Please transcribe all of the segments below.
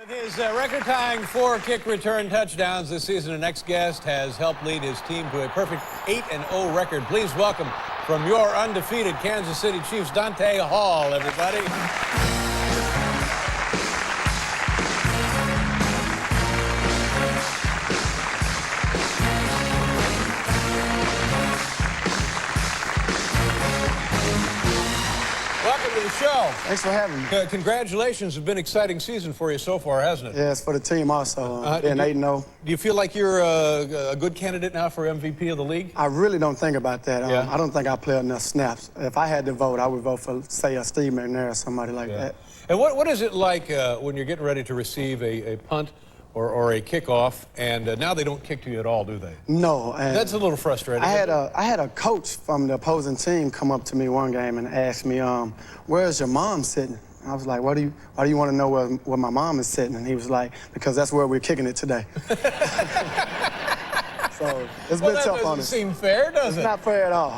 With his record-tying 4 kick return touchdowns this season, the next guest has helped lead his team to a perfect 8-0 record. Please welcome from your undefeated Kansas City Chiefs, Dante Hall, everybody. Welcome to the show. Thanks for having me. Congratulations. It's been an exciting season for you so far, hasn't it? Yeah, it's for the team also. Being 8-0. Do you feel like you're a good candidate now for MVP of the league? I really don't think about that. Yeah. I don't think I play enough snaps. If I had to vote, I would vote for, say, a Steve McNair or somebody like that. And what is it like when you're getting ready to receive a punt or a kickoff, and now they don't kick to you at all, do they? No. And that's a little frustrating. I had a coach from the opposing team come up to me one game and ask me, where's your mom sitting? I was like, why do you want to know where my mom is sitting? And he was like, because that's where we're kicking it today. So it's been tough on us. That doesn't seem fair, does it? It's not fair at all.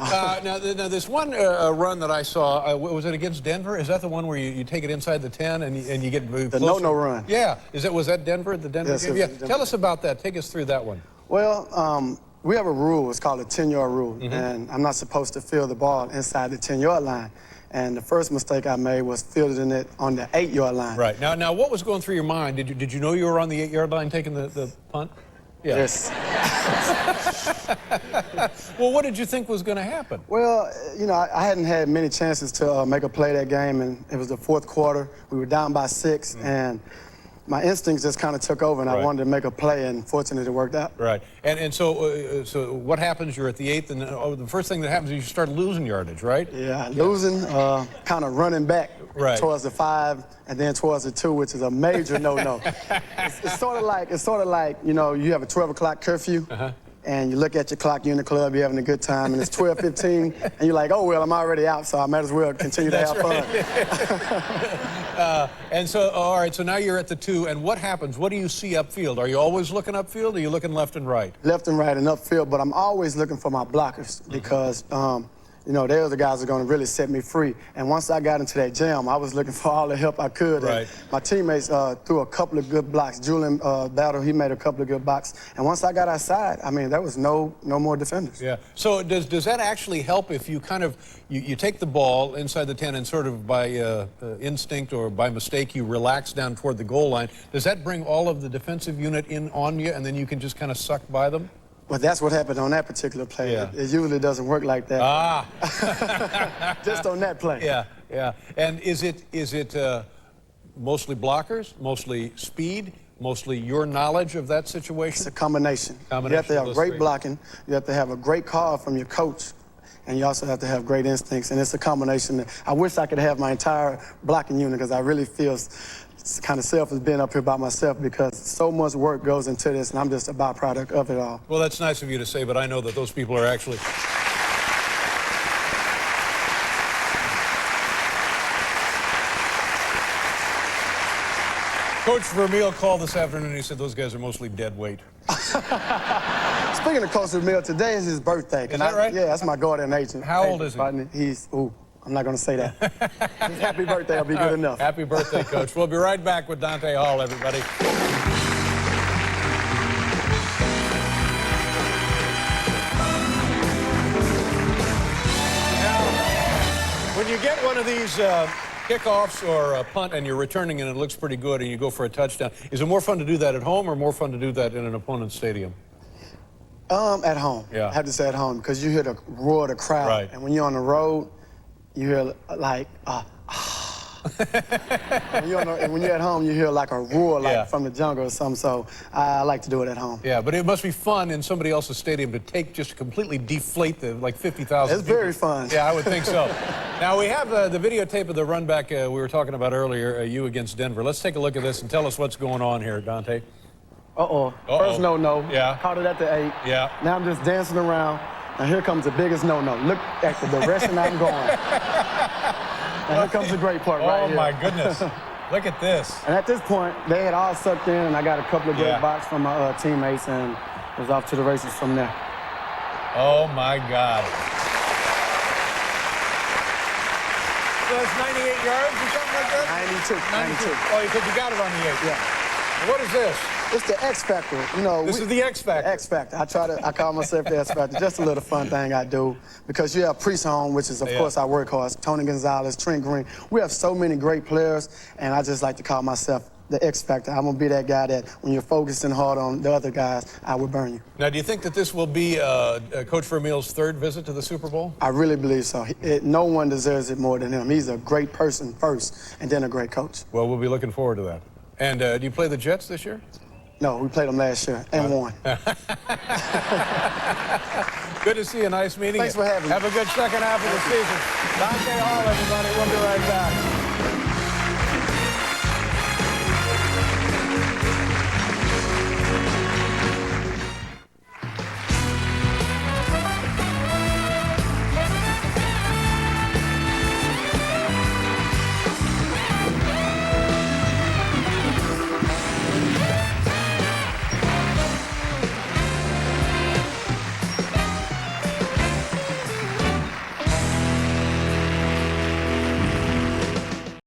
Now, this one run that I saw, was it against Denver? Is that the one where you take it inside the 10 and you get moved the closer? no run. Yeah. Was that Denver, the Denver yes, game? Yeah. Tell us about that. Take us through that one. Well, we have a rule. It's called a 10-yard rule. And I'm not supposed to field the ball inside the 10-yard line. And the first mistake I made was fielding it on the 8-yard line. Right. Now, what was going through your mind? Did you know you were on the 8-yard line taking the punt? Yeah. Yes. Well, what did you think was going to happen? Well, you know, I hadn't had many chances to make a play that game, and it was the fourth quarter. We were down by 6, and my instincts just kind of took over, and I wanted to make a play, and fortunately it worked out. Right. And so what happens? You're at the 8th, and the first thing that happens is you start losing yardage, right? Yeah, losing, kind of running back towards the 5 and then towards the 2, which is a major no-no. It's sort of like, you know, you have a 12 o'clock curfew. And you look at your clock, you're in the club, you're having a good time, and it's 12:15, and you're like, oh, well, I'm already out, so I might as well continue to have fun. And so, all right, so now you're at the 2, and what happens? What do you see upfield? Are you always looking upfield, or are you looking left and right? Left and right and upfield, but I'm always looking for my blockers because, you know, they're the guys that are going to really set me free. And once I got into that jam, I was looking for all the help I could. Right. And my teammates threw a couple of good blocks. Julian Battle, he made a couple of good blocks. And once I got outside, I mean, there was no more defenders. Yeah. So does that actually help if you kind of, you take the ball inside the 10 and sort of by instinct or by mistake you relax down toward the goal line? Does that bring all of the defensive unit in on you and then you can just kind of suck by them? Well, that's what happened on that particular play. Yeah. It usually doesn't work like that. Just on that play. Yeah, yeah. And is it mostly blockers, mostly speed, mostly your knowledge of that situation? It's a combination. You have to have great blocking. You have to have a great call from your coach. And you also have to have great instincts. And it's a combination. I wish I could have my entire blocking unit because I really feel it's kind of selfish being up here by myself because so much work goes into this, and I'm just a byproduct of it all. Well, that's nice of you to say, but I know that those people are actually... Coach Vermeil called this afternoon and he said those guys are mostly dead weight. Speaking of Coach Vermeil, today is his birthday. Is that right? Yeah, that's my guardian agent. How old is he? He's, I'm not going to say that. His happy birthday will be good enough. Happy birthday, Coach. We'll be right back with Dante Hall, everybody. Now, when you get one of these kickoffs or a punt and you're returning and it looks pretty good and you go for a touchdown, is it more fun to do that at home or more fun to do that in an opponent's stadium? At home. Yeah. I have to say at home because you hear the roar of the crowd. Right. And when you're on the road, you hear like, and when you're at home, you hear like a roar like from the jungle or something. So I like to do it at home. Yeah, but it must be fun in somebody else's stadium to just completely deflate the like 50,000. It's very fun. Yeah, I would think so. Now we have the videotape of the run back we were talking about earlier, you against Denver. Let's take a look at this and tell us what's going on here, Dante. First no-no. Yeah. Caught it at the 8. Yeah. Now I'm just dancing around. Now here comes the biggest no-no. Look at the direction I'm going. And here comes the great part right here. Oh, my goodness. Look at this. And at this point, they had all sucked in, and I got a couple of great blocks from my teammates, and it was off to the races from there. Oh, my God. So that's 98 yards or something like that? 92. 92. Oh, you got it on the 8. Yeah. What is this? It's the X Factor. You know, this is the X Factor. X Factor. I call myself the X Factor. Just a little fun thing I do. Because you have Priest home, which is, of course, our workhorse. Tony Gonzalez, Trent Green. We have so many great players, and I just like to call myself the X Factor. I'm going to be that guy that when you're focusing hard on the other guys, I will burn you. Now, do you think that this will be Coach Vermeil's third visit to the Super Bowl? I really believe so. No one deserves it more than him. He's a great person first, and then a great coach. Well, we'll be looking forward to that. And do you play the Jets this year? No, we played them last year and won. Good to see you. Nice meeting you. Thanks for having me. Have a good second half of the season. Dante Hall, everybody. We'll be right back.